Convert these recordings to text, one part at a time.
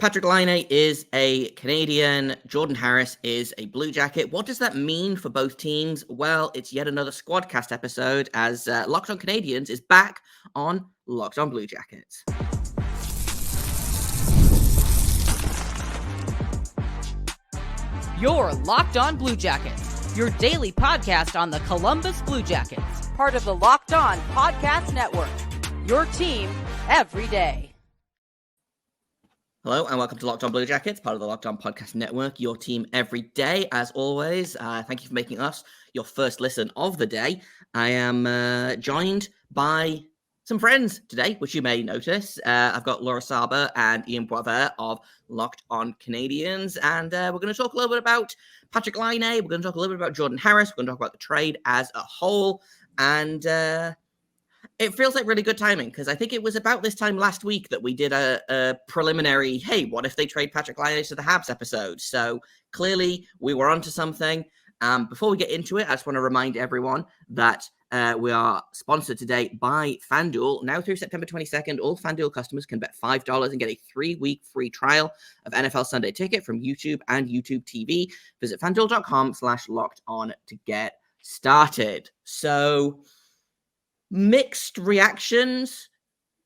Patrick Laine is a Canadian. Jordan Harris is a Blue Jacket. What does that mean for both teams? Well, it's yet another Squadcast episode as Locked On Canadians is back on Locked On Blue Jackets. You're Locked On Blue Jackets, your daily podcast on the Columbus Blue Jackets, part of the Locked On Podcast Network, your team every day. Hello and welcome to Locked On Blue Jackets, part of the Locked On Podcast Network, your team every day. As always, thank you for making us your first listen of the day. I am joined by some friends today, which you may notice. I've got Saba and Ian Boisvert of Locked On Canadians, and we're going to talk a little bit about Patrick Laine. We're going to talk a little bit about Jordan Harris. We're going to talk about the trade as a whole, and it feels like really good timing because I think it was about this time last week that we did a preliminary, hey, what if they trade Patrick Laine to the Habs episode? So clearly we were onto something. Before we get into it, I just want to remind everyone that we are sponsored today by FanDuel. Now through September 22nd, all FanDuel customers can bet $5 and get a 3-week free trial of NFL Sunday Ticket from YouTube and YouTube TV. Visit FanDuel.com/locked-on to get started. So mixed reactions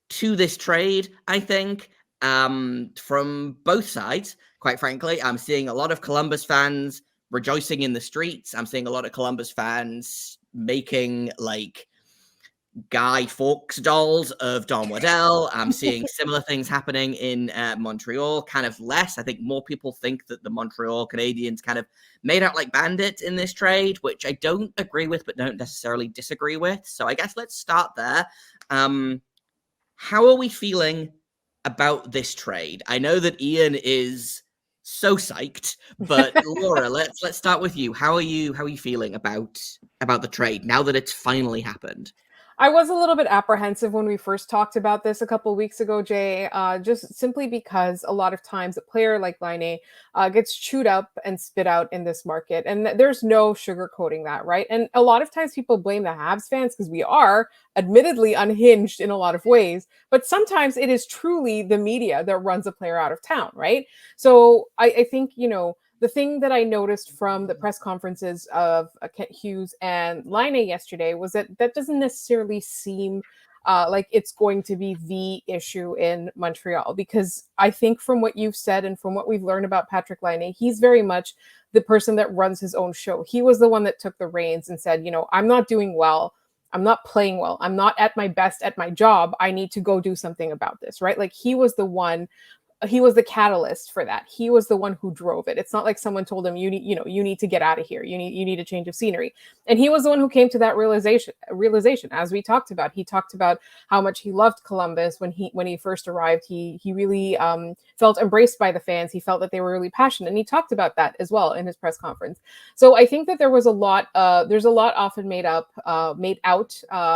to this trade, I think, from both sides. Quite frankly, I'm seeing a lot of Columbus fans rejoicing in the streets. I'm seeing a lot of Columbus fans making like Guy Fawkes dolls of Don Waddell. I'm seeing similar things happening in Montreal, kind of less. I think more people think that the Montreal Canadiens kind of made out like bandits in this trade, which I don't agree with, but don't necessarily disagree with. So I guess let's start there. How are we feeling about this trade? I know that Ian is so psyched, but Laura, let's start with you. How are you feeling about the trade now that it's finally happened? I was a little bit apprehensive when we first talked about this a couple of weeks ago, Jay, just simply because a lot of times a player like Laine gets chewed up and spit out in this market. And there's no sugarcoating that, right? And a lot of times people blame the Habs fans because we are admittedly unhinged in a lot of ways. But sometimes it is truly the media that runs a player out of town, right? So I think, the thing that I noticed from the press conferences of Kent Hughes and Laine yesterday was that doesn't necessarily seem like it's going to be the issue in Montreal, because I think from what you've said and from what we've learned about Patrick Laine, he's very much the person that runs his own show. He was the one that took the reins and said, I'm not doing well. I'm not playing well. I'm not at my best at my job. I need to go do something about this, right? Like he was the catalyst for that. He was the one who drove it. It's not like someone told him, you need to get out of here. You need a change of scenery. And he was the one who came to that realization, as we talked about. He talked about how much he loved Columbus when he first arrived. He really felt embraced by the fans. He felt that they were really passionate. And he talked about that as well in his press conference. So I think that there's a lot often made out,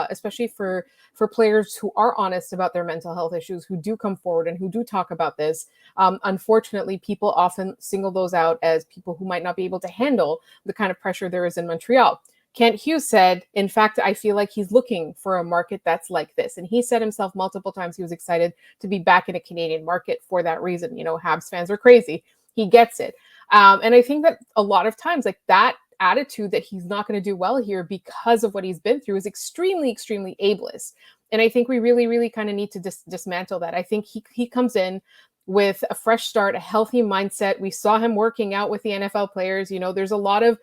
especially for players who are honest about their mental health issues, who do come forward and who do talk about this. Unfortunately, people often single those out as people who might not be able to handle the kind of pressure there is in Montreal. Kent Hughes said, in fact, I feel like he's looking for a market that's like this. And he said himself multiple times he was excited to be back in a Canadian market for that reason. Habs fans are crazy. He gets it. And I think that a lot of times like that attitude that he's not going to do well here because of what he's been through is extremely, extremely ableist. And I think we really, really kind of need to dismantle that. I think he comes in with a fresh start, a healthy mindset. We saw him working out with the NFL players. There's a lot of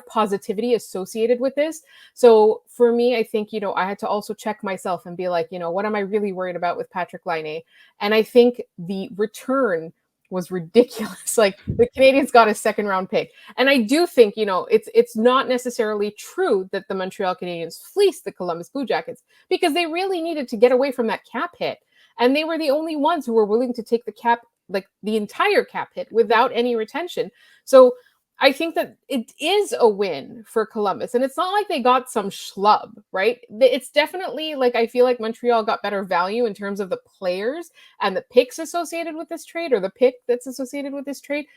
positivity associated with this. So for me, I think, I had to also check myself and be like, what am I really worried about with Patrick Laine? And I think the return was ridiculous. Like the Canadiens got a second round pick. And I do think, it's not necessarily true that the Montreal Canadiens fleeced the Columbus Blue Jackets because they really needed to get away from that cap hit. And they were the only ones who were willing to take the cap, like the entire cap hit without any retention. So I think that it is a win for Columbus. And it's not like they got some schlub, right? It's definitely like, I feel like Montreal got better value in terms of the players and the picks associated with this trade, or the pick that's associated with this trade.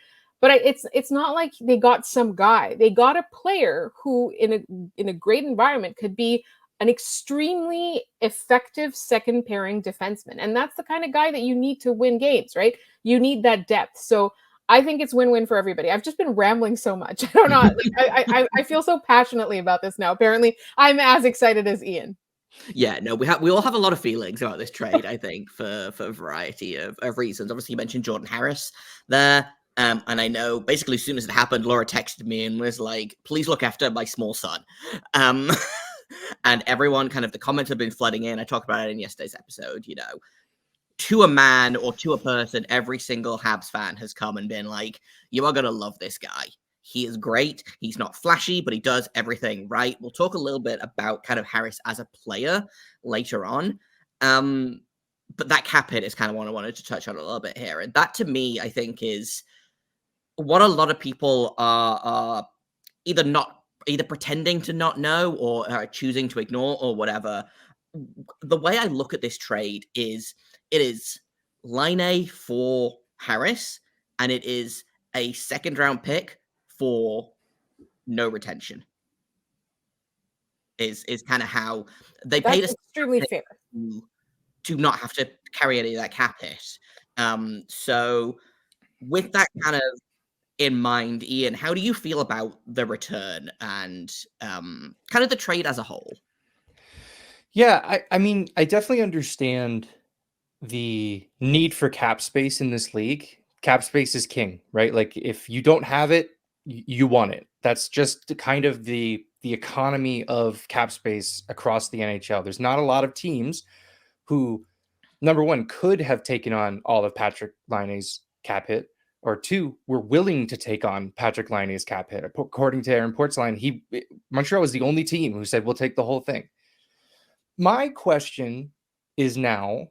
But it's not like they got some guy. They got a player who in a great environment could be an extremely effective second pairing defenseman. And that's the kind of guy that you need to win games, right? You need that depth. So I think it's win-win for everybody. I've just been rambling so much. I don't know. Like, I feel so passionately about this now. Apparently, I'm as excited as Ian. Yeah, no, we all have a lot of feelings about this trade, I think, for a variety of reasons. Obviously, you mentioned Jordan Harris there. And I know basically as soon as it happened, Laura texted me and was like, please look after my small son. And everyone kind of, the comments have been flooding in. I talked about it in yesterday's episode, to a man or to a person, every single Habs fan has come and been like, you are going to love this guy. He is great. He's not flashy, but he does everything right. We'll talk a little bit about kind of Harris as a player later on. But that cap hit is kind of what I wanted to touch on a little bit here. And that to me, I think, is what a lot of people are either pretending to not know or are choosing to ignore or whatever. The way I look at this trade is it is Laine for Harris, and it is a second round pick for no retention. Is kind of how they paid us extremely fair to not have to carry any of that cap hit. So with that kind of in mind, Ian, how do you feel about the return and kind of the trade as a whole? Yeah, I mean, I definitely understand the need for cap space in this league. Cap space is king, right? Like if you don't have it, you want it. That's just kind of the economy of cap space across the NHL. There's not a lot of teams who, number one, could have taken on all of Patrick Laine's cap hit, or two, were willing to take on Patrick Laine's cap hit. According to Aaron Portzline, Montreal was the only team who said, we'll take the whole thing. My question is now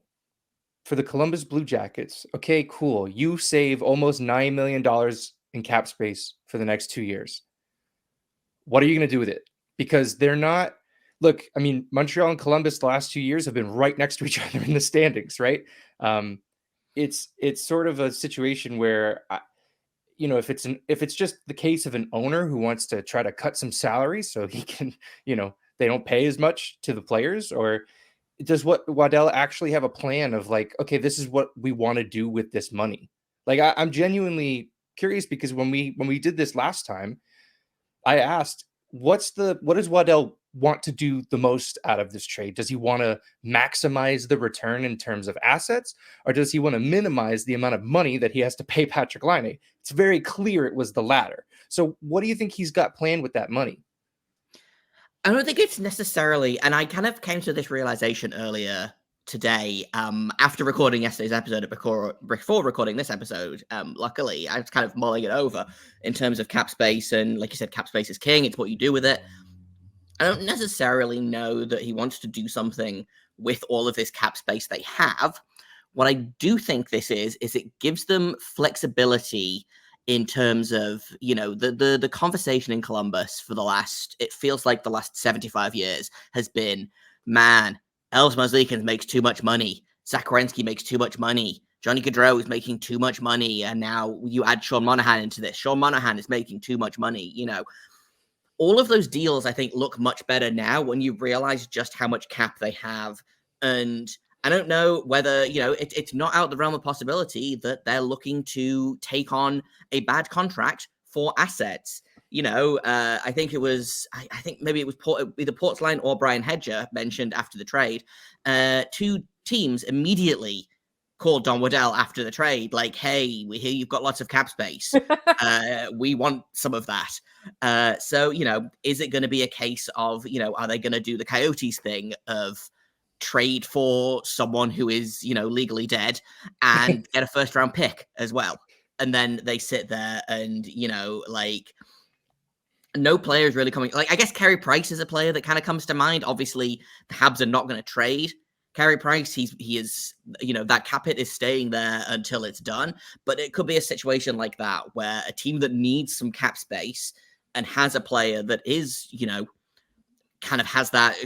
for the Columbus Blue Jackets. Okay, cool. You save almost $9 million in cap space for the next 2 years. What are you going to do with it? Because they're not, look, I mean, Montreal and Columbus the last 2 years have been right next to each other in the standings, right? It's sort of a situation where, if it's just the case of an owner who wants to try to cut some salaries so he can, they don't pay as much to the players, or does Waddell actually have a plan of like, okay, this is what we want to do with this money? Like, I'm genuinely curious, because when we did this last time, I asked, what does Waddell want to do the most out of this trade? Does he want to maximize the return in terms of assets, or does he want to minimize the amount of money that he has to pay Patrick Laine? It's very clear it was the latter. So what do you think he's got planned with that money? I don't think it's necessarily, and I kind of came to this realization earlier today, after recording yesterday's episode, before recording this episode. Luckily, I was kind of mulling it over in terms of cap space, and like you said, cap space is king. It's what you do with it. I don't necessarily know that he wants to do something with all of this cap space they have. What I do think this is it gives them flexibility in terms of, the conversation in Columbus for it feels like the last 75 years has been, man, Els Mazlikins makes too much money. Zach Werenski makes too much money. Johnny Gaudreau is making too much money. And now you add Sean Monahan into this. Sean Monahan is making too much money. All of those deals, I think, look much better now when you realize just how much cap they have. And I don't know whether, it's not out of the realm of possibility that they're looking to take on a bad contract for assets. I think it was, I think maybe it was either Portzline or Brian Hedger mentioned after the trade. Two teams immediately called Don Waddell after the trade, like, hey, we hear you've got lots of cap space. We want some of that. So, is it going to be a case of, are they going to do the Coyotes thing of trade for someone who is, legally dead and get a first round pick as well? And then they sit there and, no player is really coming. Like, I guess Carey Price is a player that kind of comes to mind. Obviously, the Habs are not going to trade Carey Price. He is, that cap hit is staying there until it's done. But it could be a situation like that where a team that needs some cap space and has a player that is, kind of has that.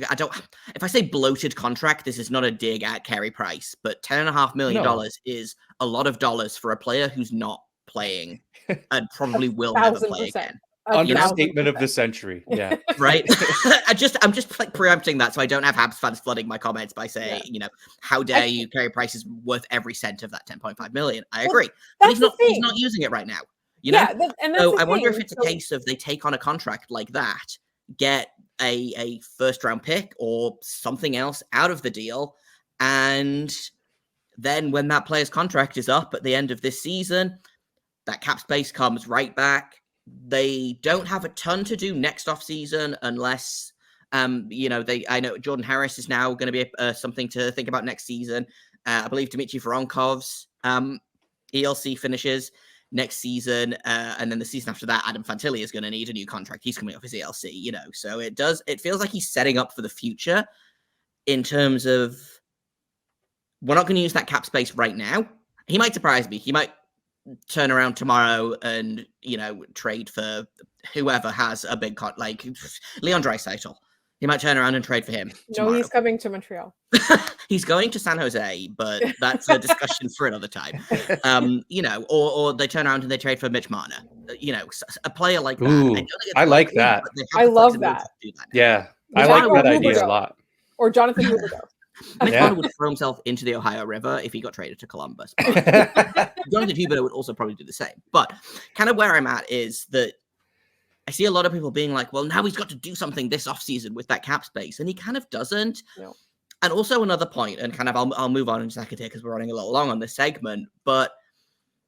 If I say bloated contract, this is not a dig at Carey Price, but $10.5 million is a lot of dollars for a player who's not playing and probably will never play again. Understatement of the century. Yeah. Right. I'm just like preempting that so I don't have Habs fans flooding my comments by saying, how dare you, Carey Price is worth every cent of that 10.5 million. I agree. But he's not using it right now. You know? And that's so I wonder if it's a case of they take on a contract like that, get a first round pick or something else out of the deal, and then when that player's contract is up at the end of this season, that cap space comes right back. They don't have a ton to do next off season unless, I know Jordan Harris is now going to be something to think about next season. I believe Dmitry Voronkov's ELC finishes next season. And then the season after that, Adam Fantilli is going to need a new contract. He's coming off his ELC, so it feels like he's setting up for the future in terms of, we're not going to use that cap space right now. He might surprise me. He might turn around tomorrow and trade for whoever has a big like Leon Draisaitl. He might turn around and trade for him tomorrow. No, he's coming to Montreal. He's going to San Jose, but that's a discussion for another time. Or they turn around and they trade for Mitch Marner. A player like that. Ooh, I like that. I love that. Yeah, I like that idea a lot. Or Jonathan Huberdeau. Mitch Marner would throw himself into the Ohio River if he got traded to Columbus. Jonathan Huberdeau would also probably do the same. But kind of where I'm at is that I see a lot of people being like, well, now he's got to do something this offseason with that cap space. And he kind of doesn't. No. And also another point, and kind of I'll move on in a second here because we're running a little long on this segment. But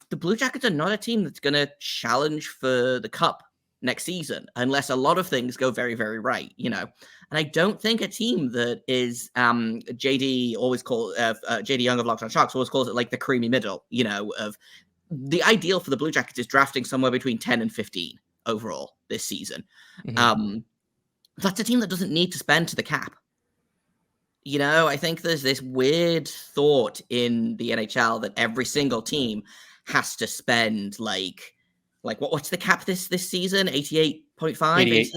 the Blue Jackets are not a team that's going to challenge for the cup next season unless a lot of things go very, very right, And I don't think a team that is JD Young of Locked On Sharks always calls it like the creamy middle, of the ideal for the Blue Jackets is drafting somewhere between 10 and 15 overall this season. Mm-hmm. That's a team that doesn't need to spend to the cap. I think there's this weird thought in the NHL that every single team has to spend what's the cap this season? 88.5, 88.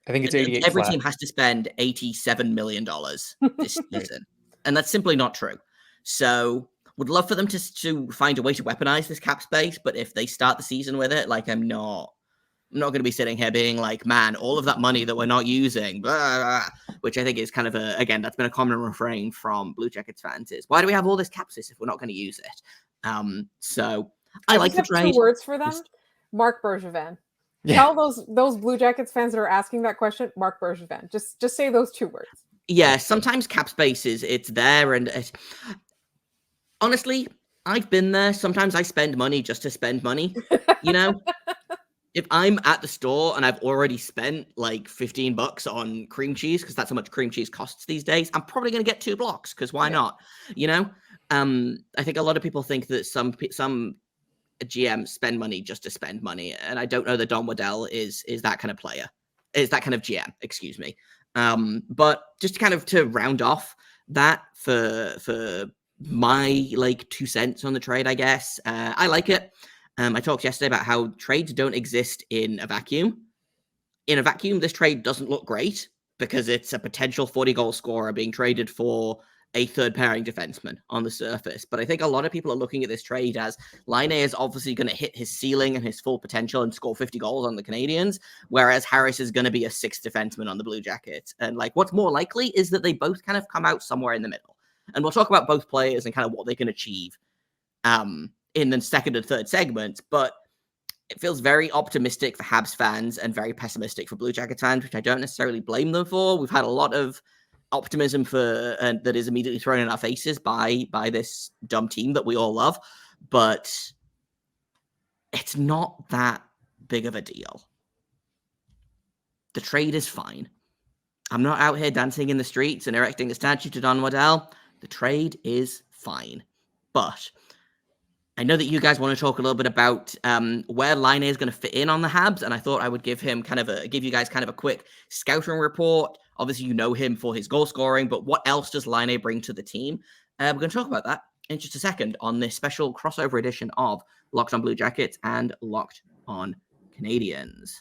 I think it's 88. Every team has to spend $87 million this season. And that's simply not true. So would love for them to find a way to weaponize this cap space. But if they start the season with it, I'm not going to be sitting here being like, man, all of that money that we're not using, blah, blah, blah, which I think is kind of again, that's been a common refrain from Blue Jackets fans is, why do we have all this cap space if we're not going to use it? So I like the trade. 2 words for them. Marc Bergevin. Yeah. Tell those Blue Jackets fans that are asking that question, Marc Bergevin. Just say those 2 words. Yeah, sometimes cap spaces, it's there, and honestly, I've been there. Sometimes I spend money just to spend money. If I'm at the store and I've already spent like $15 on cream cheese, because that's how much cream cheese costs these days, I'm probably going to get 2 blocks because why not? I think a lot of people think that some GMs spend money just to spend money, and I don't know that Don Waddell is that kind of player, is that kind of GM, excuse me. But just kind of to round off that for my 2 cents on the trade, I guess. I like it. I talked yesterday about how trades don't exist in a vacuum. In a vacuum, this trade doesn't look great because it's a potential 40-goal scorer being traded for a third pairing defenseman on the surface. But I think a lot of people are looking at this trade as Laine is obviously going to hit his ceiling and his full potential and score 50 goals on the Canadiens, whereas Harris is going to be a 6th defenseman on the Blue Jackets. And what's more likely is that they both kind of come out somewhere in the middle. And we'll talk about both players and kind of what they can achieve in the second and third segments. But it feels very optimistic for Habs fans and very pessimistic for Blue Jackets fans, which I don't necessarily blame them for. We've had a lot of optimism that is immediately thrown in our faces by this dumb team that we all love, but it's not that big of a deal. The trade is fine. I'm not out here dancing in the streets and erecting a statue to Don Waddell. The trade is fine, but I know that you guys want to talk a little bit about where Laine is going to fit in on the Habs, and I thought I would give you guys kind of a quick scouting report. Obviously, you know him for his goal scoring, but what else does Laine bring to the team? We're going to talk about that in just a second on this special crossover edition of Locked On Blue Jackets and Locked On Canadiens.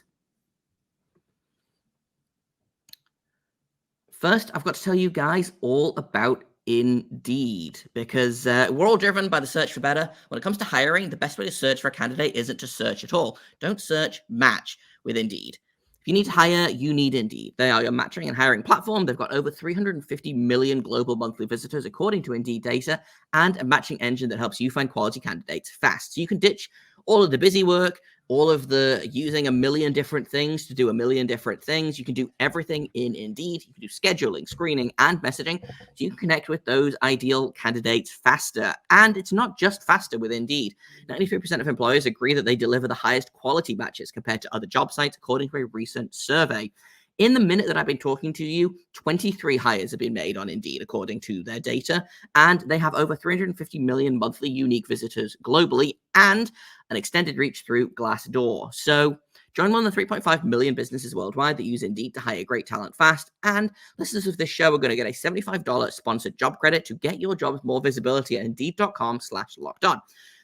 First, I've got to tell you guys all about Indeed, because we're all driven by the search for better. When it comes to hiring, the best way to search for a candidate isn't to search at all. Don't search, match. with Indeed. If you need to hire, you need Indeed. They are your matching and hiring platform. They've got over 350 million global monthly visitors, according to Indeed data, and a matching engine that helps you find quality candidates fast. So you can ditch all of the busy work, all of the using a million different things to do a million different things. You can do everything in Indeed. You can do scheduling, screening, and messaging. So you can connect with those ideal candidates faster. And it's not just faster with Indeed. 93% of employers agree that they deliver the highest quality matches compared to other job sites, according to a recent survey. In the minute that I've been talking to you, 23 hires have been made on Indeed, according to their data, and they have over 350 million monthly unique visitors globally and an extended reach through Glassdoor. So join one of the 3.5 million businesses worldwide that use Indeed to hire great talent fast, and listeners of this show are going to get a $75 sponsored job credit to get your jobs more visibility at Indeed.com/lockedon.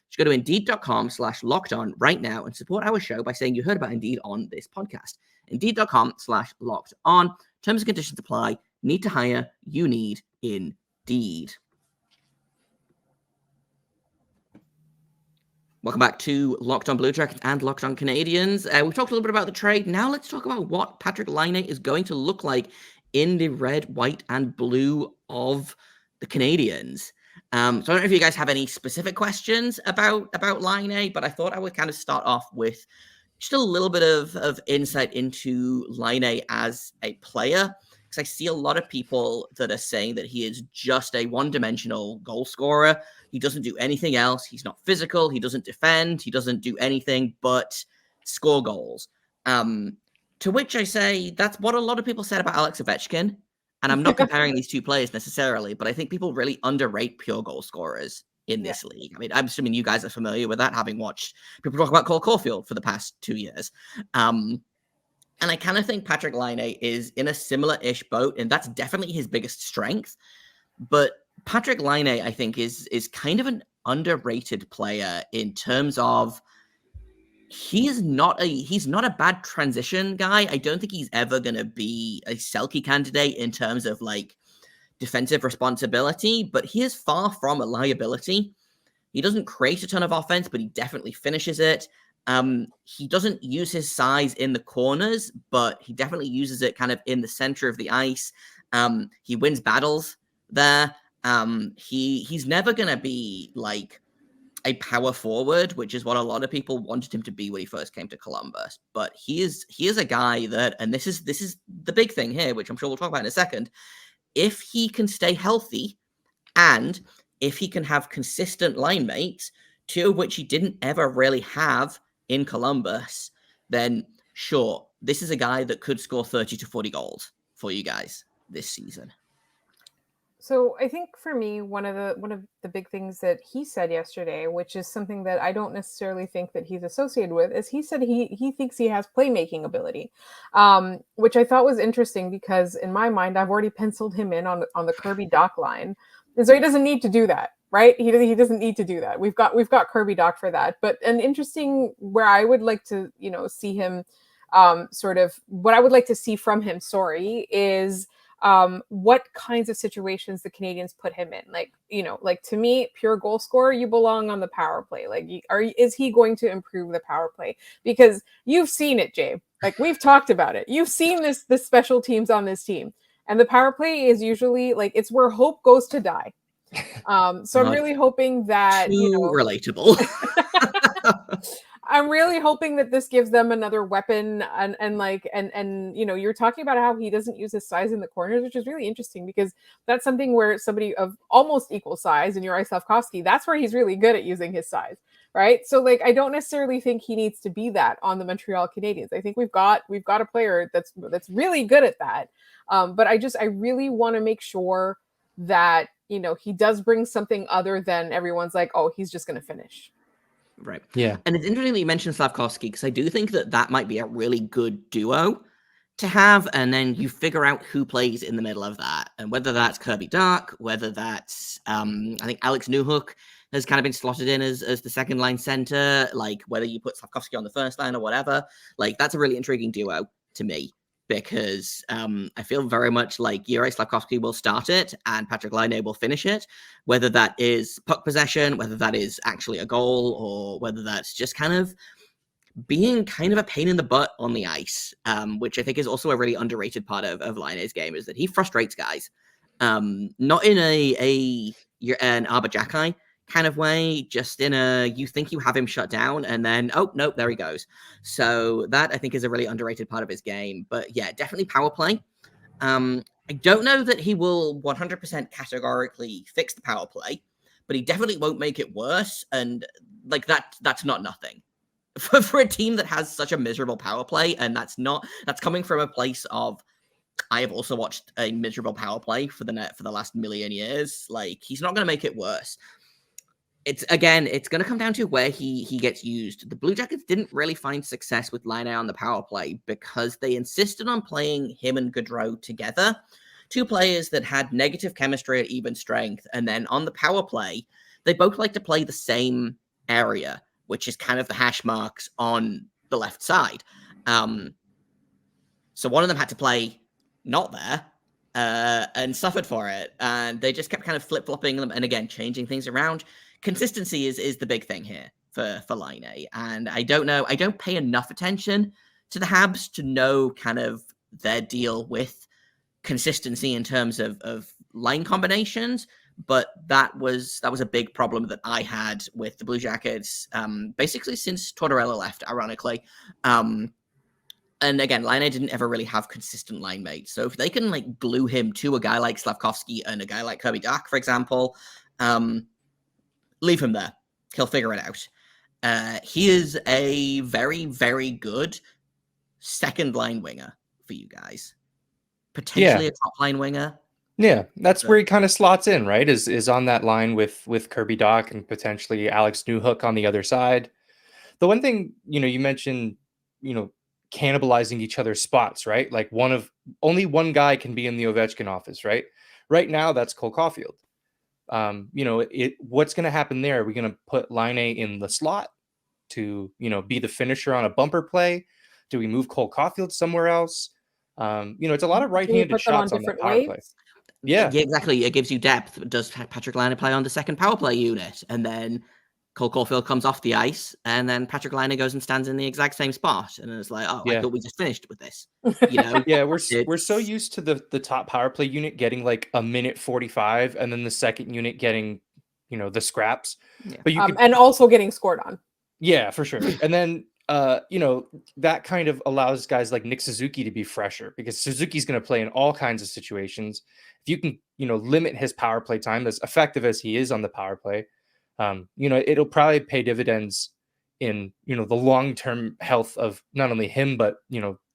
Just go to Indeed.com/lockedon right now and support our show by saying you heard about Indeed on this podcast. Indeed.com/lockedon. Terms and conditions apply. Need to hire. You need Indeed. Welcome back to Locked On Blue Jackets and Locked On Canadians. We've talked a little bit about the trade. Now let's talk about what Patrik Laine is going to look like in the red, white, and blue of the Canadians. So I don't know if you guys have any specific questions about Laine, but I thought I would kind of start off with just a little bit of insight into Laine as a player, because I see a lot of people that are saying that he is just a one-dimensional goal scorer. He doesn't do anything else. He's not physical. He doesn't defend. He doesn't do anything but score goals. To which I say that's what a lot of people said about Alex Ovechkin. And I'm not comparing these two players necessarily, but I think people really underrate pure goal scorers in this league. I mean, I'm assuming you guys are familiar with that, having watched people talk about Cole Caulfield for the past 2 years. And I kind of think Patrik Laine is in a similar-ish boat, and that's definitely his biggest strength. But Patrik Laine, I think, is kind of an underrated player in terms of he's not a bad transition guy. I don't think he's ever going to be a Selke candidate in terms of like defensive responsibility, but he is far from a liability. He doesn't create a ton of offense, but he definitely finishes it. He doesn't use his size in the corners, but he definitely uses it kind of in the center of the ice. He wins battles there. He's never going to be like a power forward, which is what a lot of people wanted him to be when he first came to Columbus. But he is a guy that, and this is the big thing here, which I'm sure we'll talk about in a second. If he can stay healthy and if he can have consistent line mates, two of which he didn't ever really have in Columbus, then sure, this is a guy that could score 30 to 40 goals for you guys this season. So I think for me, one of the big things that he said yesterday, which is something that I don't necessarily think that he's associated with, is he said he thinks he has playmaking ability, which I thought was interesting because in my mind, I've already penciled him in on the Kirby Dach line. And so he doesn't need to do that, right? He doesn't need to do that. We've got Kirby Dach for that. But an interesting where I would like to, see him sort of what I would like to see from him, is what kinds of situations the Canadians put him in. Like to me, pure goal scorer, you belong on the power play. Like, is he going to improve the power play? Because you've seen it, Jay. Like we've talked about it. You've seen the special teams on this team. And the power play is usually like, it's where hope goes to die. So I'm really hoping that, relatable. I'm really hoping that this gives them another weapon and you're talking about how he doesn't use his size in the corners, which is really interesting because that's something where somebody of almost equal size in Juraj Slafkovsky, that's where he's really good at using his size, right? So like, I don't necessarily think he needs to be that on the Montreal Canadiens. I think we've got a player that's really good at that. But I really want to make sure that, he does bring something other than everyone's like, oh, he's just going to finish. Right. Yeah. And it's interesting that you mentioned Slafkovsky because I do think that might be a really good duo to have. And then you figure out who plays in the middle of that. And whether that's Kirby Dach, whether that's, I think Alex Newhook has kind of been slotted in as the second line center, like whether you put Slafkovsky on the first line or whatever, like that's a really intriguing duo to me. Because I feel very much like Juraj Slafkovsky will start it and Patrik Laine will finish it, whether that is puck possession, whether that is actually a goal, or whether that's just kind of being kind of a pain in the butt on the ice, which I think is also a really underrated part of Laine's game, is that he frustrates guys. Not in you're an Arbajakai kind of way, just in a you think you have him shut down and then nope, there he goes. So that I think is a really underrated part of his game. But yeah, definitely power play. I don't know that he will 100% categorically fix the power play, but he definitely won't make it worse. And like that's not nothing for a team that has such a miserable power play. And that's coming from a place of, I have also watched a miserable power play for the last million years. Like, he's not going to make it worse. It's going to come down to where he gets used. The Blue Jackets didn't really find success with Laine on the power play because they insisted on playing him and Gaudreau together, two players that had negative chemistry at even strength. And then on the power play, they both like to play the same area, which is kind of the hash marks on the left side. So one of them had to play not there and suffered for it. And they just kept kind of flip-flopping them and, again, changing things around. Consistency is the big thing here for Laine. And I don't pay enough attention to the Habs to know kind of their deal with consistency in terms of line combinations. But that was a big problem that I had with the Blue Jackets, basically since Tortorella left, ironically. And again, Laine didn't ever really have consistent line mates. So if they can like glue him to a guy like Slavkovsky and a guy like Kirby Dach, for example, leave him there. He'll figure it out. He is a very, very good second line winger for you guys. Potentially a top line winger. Yeah, that's where he kind of slots in, right? Is on that line with Kirby Dach and potentially Alex Newhook on the other side. The one thing, you mentioned, cannibalizing each other's spots, right? Like only one guy can be in the Ovechkin office, right? Right now, that's Cole Caulfield. What's going to happen there? Are we going to put Laine in the slot to, be the finisher on a bumper play? Do we move Cole Caulfield somewhere else? It's a lot of right-handed shots on the power play. Yeah, exactly. It gives you depth. Does Patrick Laine play on the second power play unit? And then Cole Caulfield comes off the ice, and then Patrick Laine goes and stands in the exact same spot. And it's like, I thought we just finished with this. Yeah, we're so used to the top power play unit getting like a minute 45, and then the second unit getting, the scraps. Yeah. But and also getting scored on. Yeah, for sure. And then that kind of allows guys like Nick Suzuki to be fresher because Suzuki's going to play in all kinds of situations. If you can, limit his power play time, as effective as he is on the power play, it'll probably pay dividends in, the long-term health of not only him, but,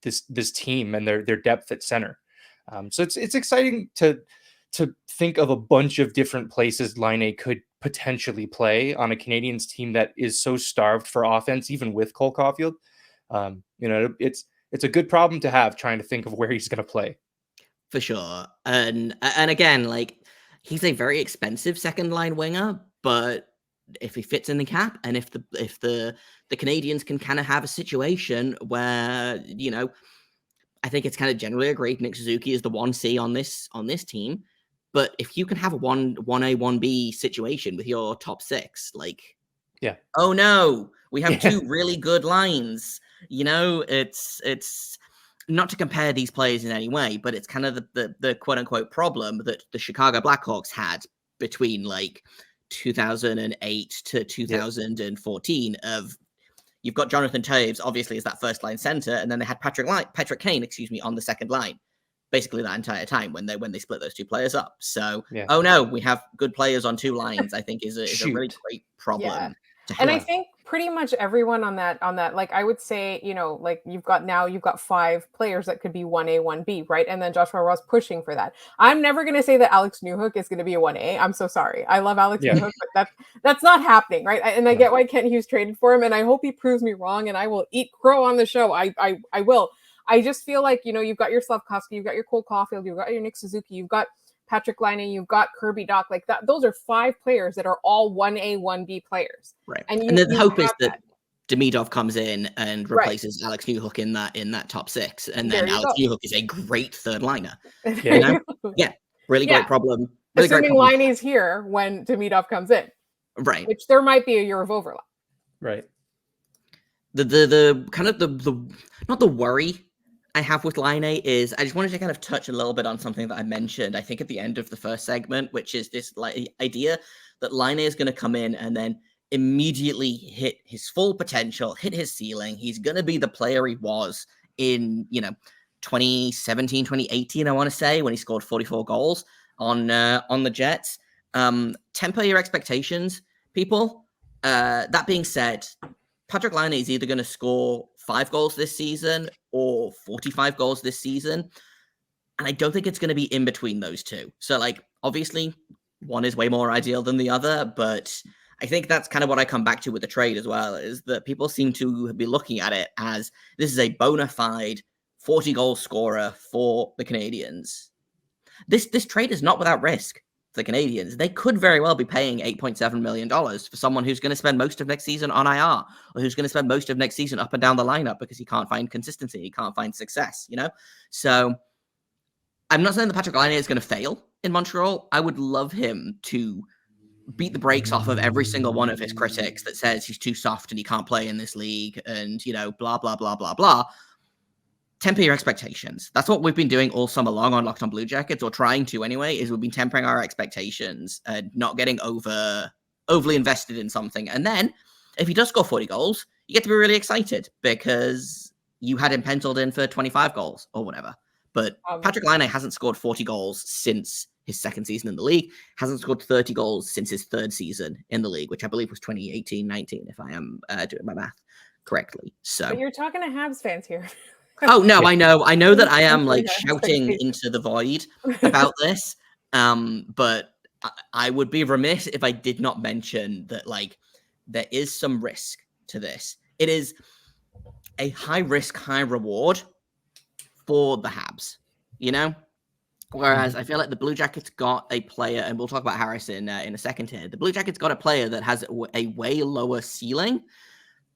this team and their depth at center. So it's exciting to think of a bunch of different places Laine could potentially play on a Canadiens team that is so starved for offense, even with Cole Caulfield. It's a good problem to have, trying to think of where he's going to play. For sure. And again, like, he's a very expensive second line winger, but if he fits in the cap, and if the Canadiens can kind of have a situation where, I think it's kind of generally agreed Nick Suzuki is the 1C on this team. But if you can have a 1A, 1B situation with your top six, like, oh no, we have two really good lines. It's not to compare these players in any way, but it's kind of the quote unquote problem that the Chicago Blackhawks had between like 2008 to 2014 of you've got Jonathan Toews, obviously, as that first line center, and then they had Patrick Kane, on the second line, basically that entire time when they split those two players up. So, oh no, we have good players on two lines, I think is a really great problem to have. And I think pretty much everyone on that, like I would say, like you've got 5 players that could be 1A, 1B, right? And then Joshua Ross pushing for that. I'm never going to say that Alex Newhook is going to be a 1A. I'm so sorry. I love Alex Newhook, but that's not happening, right? And I get why Kent Hughes traded for him, and I hope he proves me wrong, and I will eat crow on the show. I will. I just feel like, you've got your Slavkovsky, you've got your Cole Caulfield, you've got your Nick Suzuki, you've got Patrick Laine, you've got Kirby Dach, like that. Those are 5 players that are all 1A, 1B players. Right. And the hope is that Demidov comes in and replaces Alex Newhook in that top 6. And then Alex Newhook is a great third liner. Really great problem. Really assuming Laine's here when Demidov comes in. Right. Which there might be a year of overlap. Right. the kind of the not the worry I have with Laine is I just wanted to kind of touch a little bit on something that I mentioned, I think at the end of the first segment, which is this idea that Laine is going to come in and then immediately hit his full potential, hit his ceiling. He's going to be the player he was in, 2017, 2018, I want to say, when he scored 44 goals on the Jets. Temper your expectations, people. That being said, Patrick Laine is either going to score 5 goals this season or 45 goals this season. And I don't think it's going to be in between those two. So, obviously, one is way more ideal than the other. But I think that's kind of what I come back to with the trade as well, is that people seem to be looking at it as this is a bona fide 40-goal scorer for the Canadiens. This trade is not without risk. The Canadiens, they could very well be paying $8.7 million for someone who's going to spend most of next season on IR, or who's going to spend most of next season up and down the lineup because he can't find consistency, he can't find success, So I'm not saying that Patrick Laine is going to fail in Montreal. I would love him to beat the brakes off of every single one of his critics that says he's too soft and he can't play in this league and, blah, blah, blah, blah, blah. Temper your expectations. That's what we've been doing all summer long on Locked On Blue Jackets, or trying to anyway, is we've been tempering our expectations and not getting overly invested in something. And then if he does score 40 goals, you get to be really excited because you had him penciled in for 25 goals or whatever. But Patrick Laine hasn't scored 40 goals since his second season in the league, hasn't scored 30 goals since his third season in the league, which I believe was 2018-19, if I am doing my math correctly. So, but you're talking to Habs fans here. Oh, no, I know that I am shouting into the void about this. But I would be remiss if I did not mention that there is some risk to this. It is a high risk, high reward for the Habs, Whereas I feel like the Blue Jackets got a player, and we'll talk about Harris in a second here. The Blue Jackets got a player that has a way lower ceiling,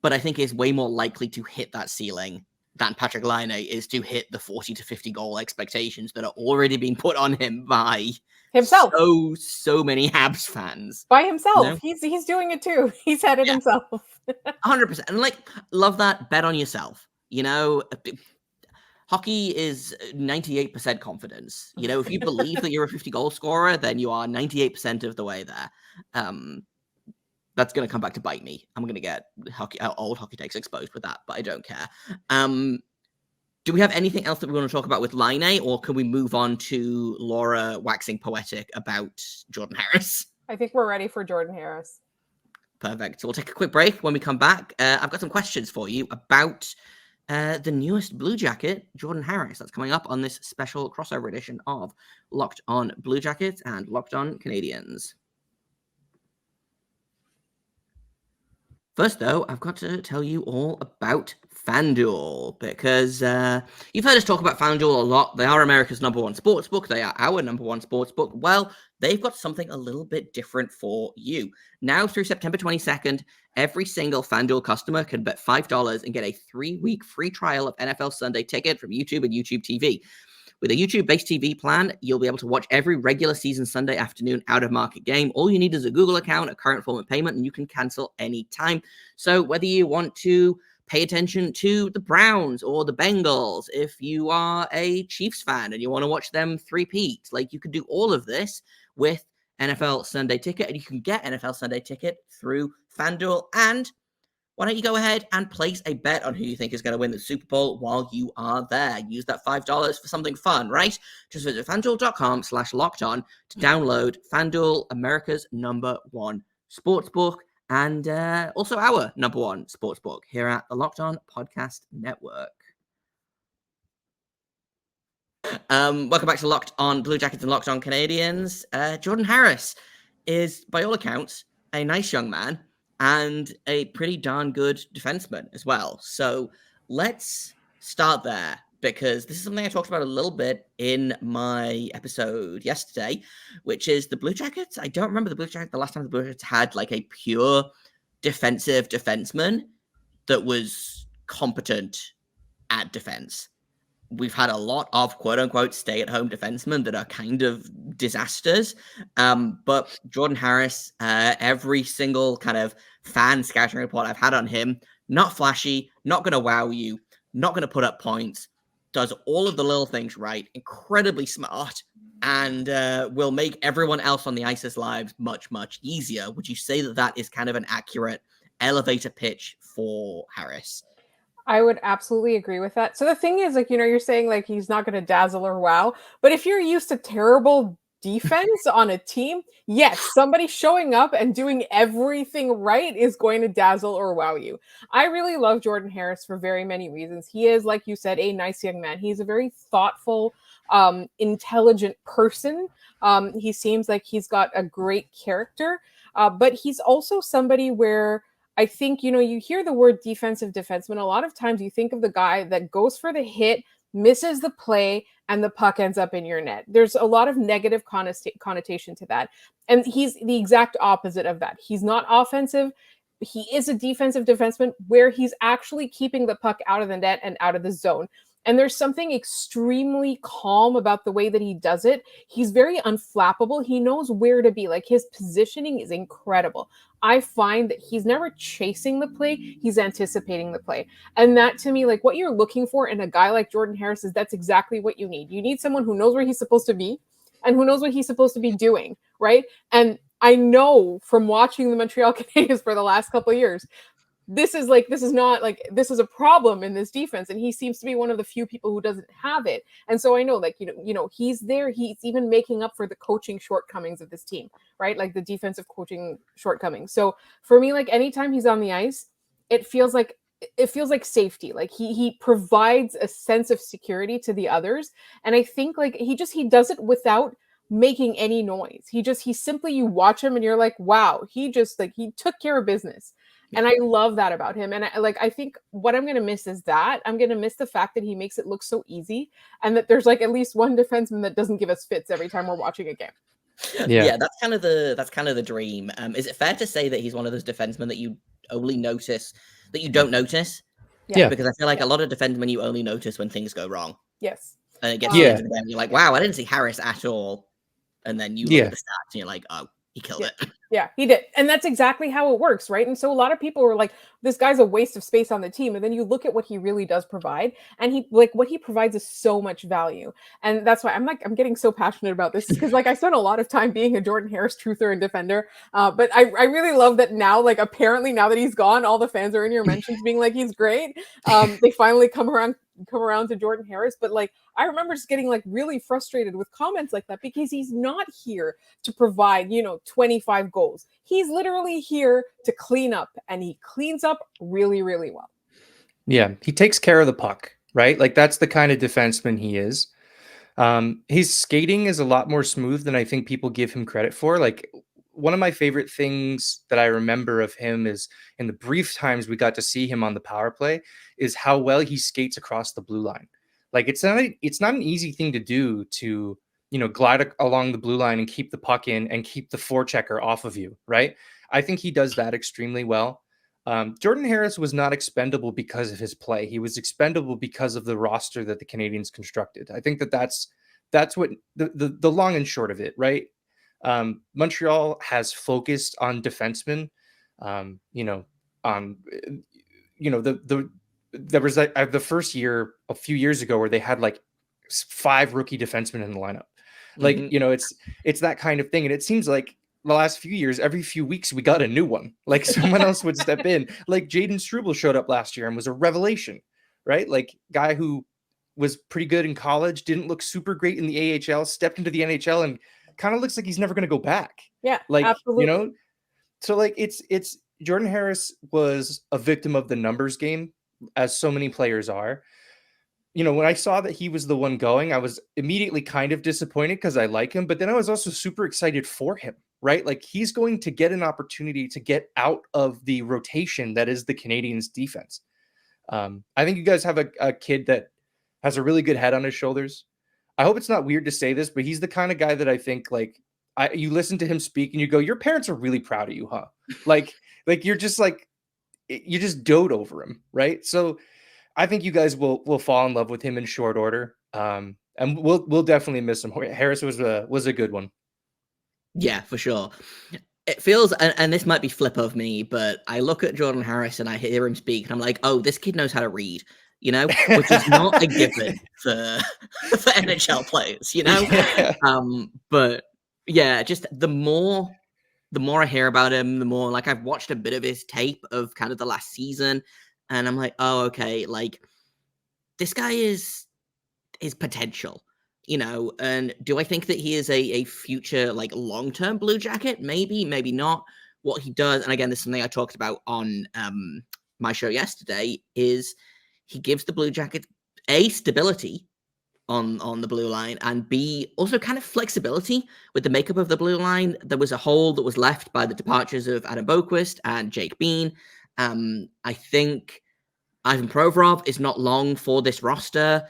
but I think is way more likely to hit that ceiling than Patrick Laine is to hit the 40 to 50 goal expectations that are already being put on him by himself. So many Habs fans. By himself. He's doing it too. He's had it himself. 100%. And love that. Bet on yourself. Hockey is 98% confidence. If you believe that you're a 50 goal scorer, then you are 98% of the way there. That's going to come back to bite me. I'm going to get old hockey takes exposed with that, but I don't care. Do we have anything else that we want to talk about with Laine, or can we move on to Laura waxing poetic about Jordan Harris? I think we're ready for Jordan Harris. Perfect. So we'll take a quick break. When we come back, I've got some questions for you about the newest Blue Jacket, Jordan Harris. That's coming up on this special crossover edition of Locked On Blue Jackets and Locked On Canadiens. First, though, I've got to tell you all about FanDuel, because you've heard us talk about FanDuel a lot. They are America's #1 sportsbook. They are our #1 sportsbook. Well, they've got something a little bit different for you. Now through September 22nd, every single FanDuel customer can bet $5 and get a 3-week free trial of NFL Sunday Ticket from YouTube and YouTube TV. With a YouTube-based TV plan, you'll be able to watch every regular season Sunday afternoon out-of-market game. All you need is a Google account, a current form of payment, and you can cancel anytime. So whether you want to pay attention to the Browns or the Bengals, if you are a Chiefs fan and you want to watch them three-peat, you can do all of this with NFL Sunday Ticket, and you can get NFL Sunday Ticket through FanDuel. And why don't you go ahead and place a bet on who you think is going to win the Super Bowl while you are there? Use that $5 for something fun, right? Just visit FanDuel.com/lockedon to download FanDuel, America's #1 sportsbook, and also our #1 sportsbook here at the Locked On Podcast Network. Welcome back to Locked On Blue Jackets and Locked On Canadiens. Jordan Harris is, by all accounts, a nice young man and a pretty darn good defenseman as well. So let's start there, because this is something I talked about a little bit in my episode yesterday, which is the Blue Jackets. I don't remember the last time the Blue Jackets had a pure defensive defenseman that was competent at defense. We've had a lot of quote-unquote stay-at-home defensemen that are kind of disasters. But Jordan Harris, every single kind of fan scouting report I've had on him, not flashy, not going to wow you, not going to put up points, does all of the little things right, incredibly smart, and will make everyone else on the ice's lives much, much easier. Would you say that that is kind of an accurate elevator pitch for Harris? I would absolutely agree with that. So the thing is, like, you're saying like he's not going to dazzle or wow, but if you're used to terrible defense on a team, yes, somebody showing up and doing everything right is going to dazzle or wow you. I really love Jordan Harris for very many reasons. He is, like you said, a nice young man. He's a very thoughtful, intelligent person. He seems like he's got a great character, but he's also somebody where I think, you hear the word defensive defenseman. A lot of times you think of the guy that goes for the hit, misses the play, and the puck ends up in your net. There's a lot of negative connotation to that. And he's the exact opposite of that. He's not offensive. He is a defensive defenseman where he's actually keeping the puck out of the net and out of the zone. And there's something extremely calm about the way that he does it. He's very unflappable. He knows where to be. Like, his positioning is incredible. I find that he's never chasing the play. He's anticipating the play. And that, to me, like, what you're looking for in a guy like Jordan Harris is that's exactly what you need. You need someone who knows where he's supposed to be and who knows what he's supposed to be doing, right? And I know from watching the Montreal Canadiens for the last couple of years, this is a problem in this defense, and he seems to be one of the few people who doesn't have it. And so I know, like, he's there. He's even making up for the coaching shortcomings of this team, right? Like the defensive coaching shortcomings. So for me, like, anytime he's on the ice, it feels like safety. Like he provides a sense of security to the others. And I think, like, he does it without making any noise. He simply, you watch him and you're like, wow, he took care of business. And I love that about him. And I think what I'm going to miss is that I'm going to miss the fact that he makes it look so easy, and that there's like at least one defenseman that doesn't give us fits every time we're watching a game. Yeah, that's kind of the dream. Is it fair to say that he's one of those defensemen that you only notice, that you don't notice? Yeah. Because I feel like a lot of defensemen you only notice when things go wrong. Yes. And it gets to the end of the game, you're like, wow, I didn't see Harris at all. And then you look at the stats and you're like, oh, he killed it. Yeah, he did. And that's exactly how it works, right? And so a lot of people were like, this guy's a waste of space on the team. And then you look at what he really does provide, and what he provides is so much value. And that's why I'm getting so passionate about this, because like I spent a lot of time being a Jordan Harris truther and defender. But I really love that now, like, apparently now that he's gone, all the fans are in your mentions being like, he's great. They finally come around to Jordan Harris. But like, I remember just getting like really frustrated with comments like that, because he's not here to provide, 25 goals. He's literally here to clean up, and he cleans up really, really well. Yeah, he takes care of the puck, right? Like, that's the kind of defenseman he is. His skating is a lot more smooth than I think people give him credit for. Like, one of my favorite things that I remember of him is, in the brief times we got to see him on the power play, is how well he skates across the blue line. Like, it's not an easy thing to do, to, glide along the blue line and keep the puck in and keep the forechecker off of you, right? I think he does that extremely well. Jordan Harris was not expendable because of his play. He was expendable because of the roster that the Canadiens constructed. I think that's what the long and short of it, right? Montreal has focused on defensemen. There was the first year a few years ago where they had like 5 rookie defensemen in the lineup. Like, it's that kind of thing. And it seems like the last few years, every few weeks, we got a new one. Like, someone else would step in. Like, Jaden Struble showed up last year and was a revelation, right? Like, guy who was pretty good in college, didn't look super great in the AHL, stepped into the NHL and kind of looks like he's never going to go back. Yeah, like, absolutely. So like, it's Jordan Harris was a victim of the numbers game, as so many players are. When I saw that he was the one going, I was immediately kind of disappointed because I like him, but then I was also super excited for him, right? Like, he's going to get an opportunity to get out of the rotation that is the Canadiens defense. I think you guys have a kid that has a really good head on his shoulders. I hope it's not weird to say this, but he's the kind of guy that I think, like, you listen to him speak and you go, your parents are really proud of you, huh? like you're just like, you just dote over him, right? So I think you guys will fall in love with him in short order. And we'll definitely miss him. Harris was a good one. Yeah, for sure. It feels, and this might be flip of me, but I look at Jordan Harris and I hear him speak, and I'm like, oh, this kid knows how to read, which is not a given for for NHL players, Yeah. But yeah, just the more I hear about him, the more like I've watched a bit of his tape of kind of the last season, and I'm like, oh, okay, like this guy is potential. And do I think that he is a future, like, long-term Blue Jacket? Maybe, maybe not. What he does, and again, this is something I talked about on my show yesterday, is he gives the Blue Jackets, A, stability on the blue line, and B, also kind of flexibility with the makeup of the blue line. There was a hole that was left by the departures of Adam Boquist and Jake Bean. I think Ivan Provorov is not long for this roster,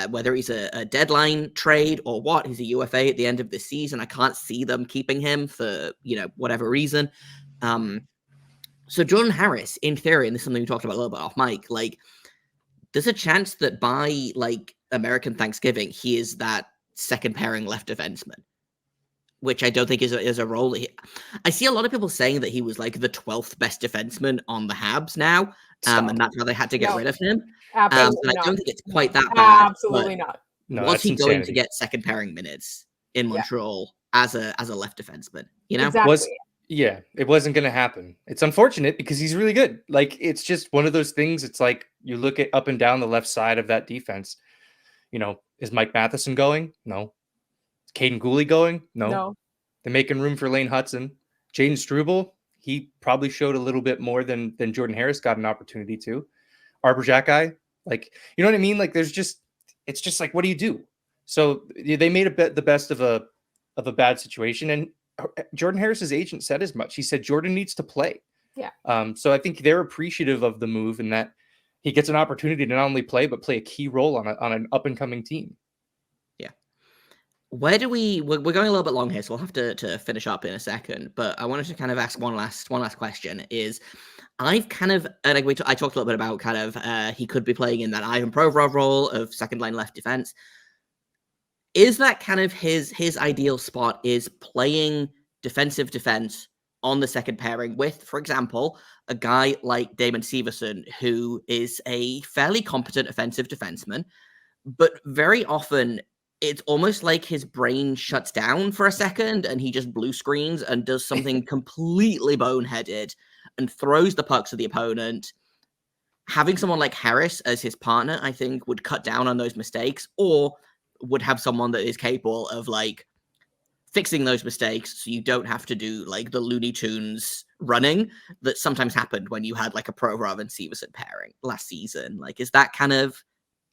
whether he's a deadline trade or what. He's a UFA at the end of this season. I can't see them keeping him for, whatever reason. So Jordan Harris, in theory, and this is something we talked about a little bit off mic, like, there's a chance that by, like, American Thanksgiving, he is that second pairing left defenseman, which I don't think is a role that I see a lot of people saying that he was like the 12th best defenseman on the Habs now. And that's how they had to get rid of him. Absolutely and I not. don't think it's quite that bad. Absolutely not. No, was he that's going insanity. to get second pairing minutes in Montreal as a left defenseman? Exactly. Yeah, it wasn't going to happen. It's unfortunate because he's really good. Like, it's just one of those things. It's like you look at up and down the left side of that defense. Is Mike Matheson going? No. Is Caden Gooley going? No. They're making room for Lane Hudson. Jaden Struble, he probably showed a little bit more than Jordan Harris got an opportunity to. Arbor Xhekaj, like, you know what I mean? Like, it's just like, what do you do? So they made the best of a bad situation, and Jordan Harris's agent said as much. He said Jordan needs to play. Yeah. So I think they're appreciative of the move and that he gets an opportunity to not only play but play a key role on an up and coming team. Yeah. Where do we're going a little bit long here, so we'll have to finish up in a second. But I wanted to kind of ask one last question. Is I've kind of, and I talked a little bit about kind of he could be playing in that Ivan Provorov role of second line left defense. Is that kind of his ideal spot, is playing defensive defense on the second pairing with, for example, a guy like Damon Severson, who is a fairly competent offensive defenseman, but very often it's almost like his brain shuts down for a second and he just blue screens and does something completely boneheaded and throws the pucks to the opponent. Having someone like Harris as his partner, I think, would cut down on those mistakes, or would have someone that is capable of, like, fixing those mistakes so you don't have to do, like, the Looney Tunes running that sometimes happened when you had, like, a Provorov and Severson pairing last season. Like, is that kind of,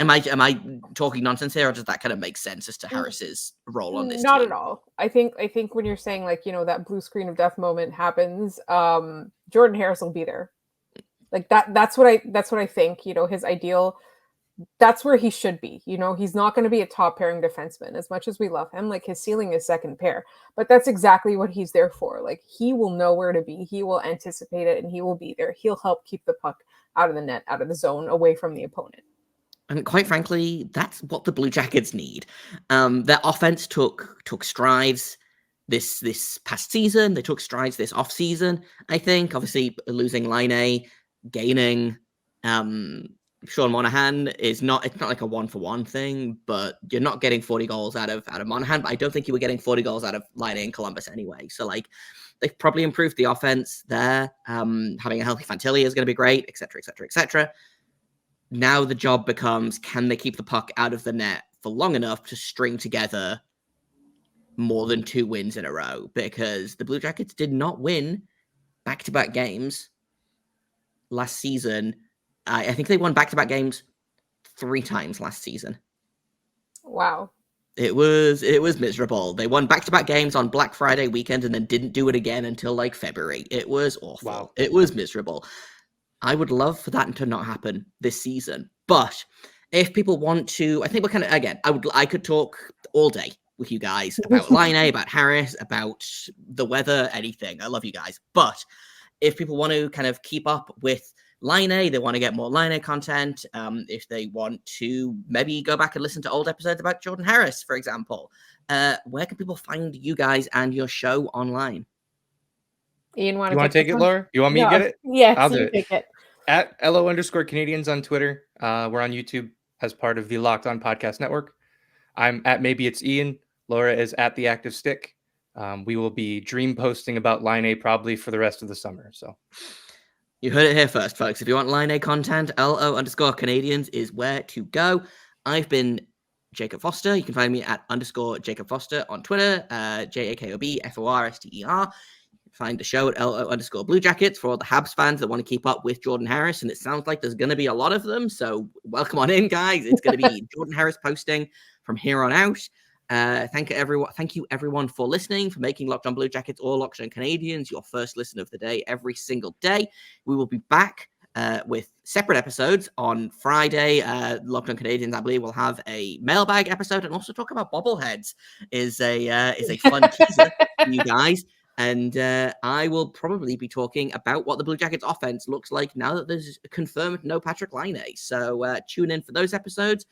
am I talking nonsense here, or does that kind of make sense as to Harris's role on this Not team? at all. I think when you're saying, like, that blue screen of death moment happens, Jordan Harris will be there. Like, that's what I think, his ideal, that's where he should be. He's not going to be a top pairing defenseman as much as we love him. Like, his ceiling is second pair, but that's exactly what he's there for. Like, he will know where to be. He will anticipate it, and he will be there. He'll help keep the puck out of the net, out of the zone, away from the opponent. And quite frankly, that's what the Blue Jackets need. Their offense took strides this past season. They took strides this off season, I think. Obviously, losing Laine, gaining Sean Monahan it's not like a 1-for-1 thing, but you're not getting 40 goals out of Monahan, but I don't think you were getting 40 goals out of Laine in Columbus anyway. So, like, they've probably improved the offense there. Having a healthy Fantilli is going to be great, etc., etc., etc. Now the job becomes, can they keep the puck out of the net for long enough to string together more than 2 wins in a row? Because the Blue Jackets did not win back-to-back games last season. I think they won back-to-back games 3 times last season. Wow. It was miserable. They won back-to-back games on Black Friday weekend and then didn't do it again until, like, February. It was awful. Wow. It was miserable. I would love for that to not happen this season. But if people want to, I think we're kind of, again, I could talk all day with you guys about Laine, about Harris, about the weather, anything. I love you guys. But if people want to kind of keep up with Laine, they want to get more Laine content, if they want to maybe go back and listen to old episodes about Jordan Harris, for example, where can people find you guys and your show online? Ian, You want to take it, one? Laura? You want me to No. get it? Yes, I'll do you it. take it. At LO_Canadians on Twitter. We're on YouTube as part of the Locked On Podcast Network. I'm at Maybe It's Ian. Laura is at The Active Stick. We will be dream posting about Laine probably for the rest of the summer. So you heard it here first, folks. If you want Laine content, LO_Canadians is where to go. I've been Jacob Foster. You can find me at _Jacob Foster on Twitter, JAKOBFORSTER. Find the show at LO_Blue Jackets for all the Habs fans that want to keep up with Jordan Harris. And it sounds like there's going to be a lot of them. So welcome on in, guys. It's going to be Jordan Harris posting from here on out. Thank you everyone for listening, for making Locked On Blue Jackets or Locked On Canadians your first listen of the day every single day. We will be back with separate episodes on Friday. Locked On Canadians, I believe, will have a mailbag episode and also talk about bobbleheads. Is a fun teaser for you guys. And I will probably be talking about what the Blue Jackets offense looks like now that there's confirmed no Patrick Laine. So tune in for those episodes.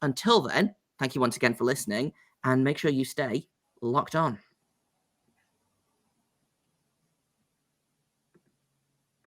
Until then, thank you once again for listening, and make sure you stay locked on.